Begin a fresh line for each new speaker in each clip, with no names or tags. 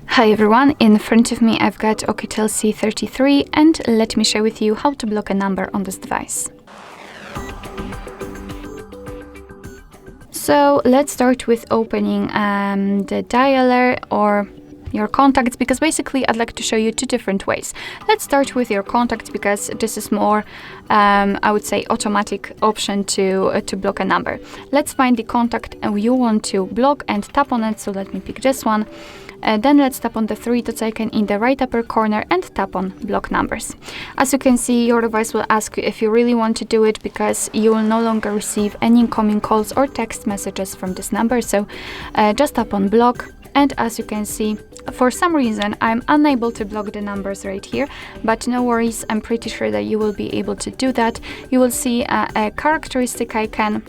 Hi everyone, in front of me I've got Oukitel C33 and let me share with you how to block a number on this device. So let's start with opening the dialer or your contacts, because basically I'd like to show you two different ways. Let's start with your contacts because this is more, I would say, automatic option to block a number. Let's find the contact you want to block and tap on it. So let me pick this one. Then let's tap on the three dots icon in the right upper corner and tap on block numbers. As you can see, your device will ask you if you really want to do it, because you will no longer receive any incoming calls or text messages from this number. So just tap on block. And as you can see, for some reason, I'm unable to block the numbers right here, but no worries, I'm pretty sure that you will be able to do that. You will see a characteristic icon,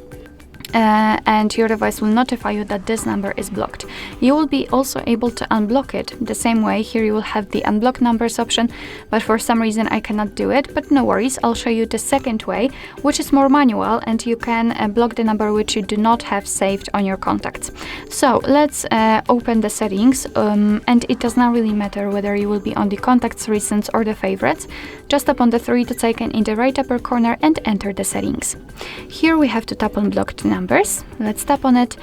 and your device will notify you that this number is blocked. You will be also able to unblock it the same way. Here you will have the unblock numbers option, but for some reason I cannot do it, but no worries, I'll show you the second way, which is more manual, and you can block the number which you do not have saved on your contacts. So let's open the settings, and it does not really matter whether you will be on the contacts, recents or the favorites. Just tap on the three dots icon in the right upper corner and enter the settings. Here we have to tap on blocked numbers. Let's tap on it.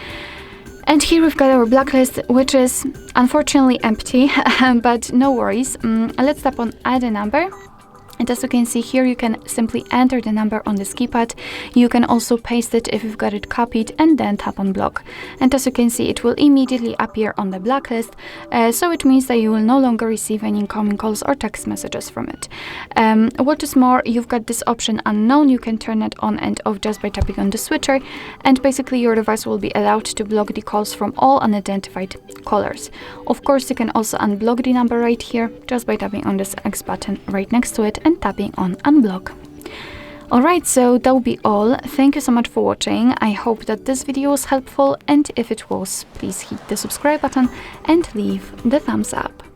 And here we've got our blacklist, which is unfortunately empty, but no worries. Let's tap on add a number. And as you can see here, you can simply enter the number on this keypad. You can also paste it if you've got it copied and then tap on block. And as you can see, it will immediately appear on the blacklist. So it means that you will no longer receive any incoming calls or text messages from it. What is more, you've got this option unknown. You can turn it on and off just by tapping on the switcher. And basically your device will be allowed to block the calls from all unidentified callers. Of course, you can also unblock the number right here just by tapping on this X button right next to it and tapping on unblock. Alright, so that will be all. Thank you so much for watching. I hope that this video was helpful, and if it was, please hit the subscribe button and leave the thumbs up.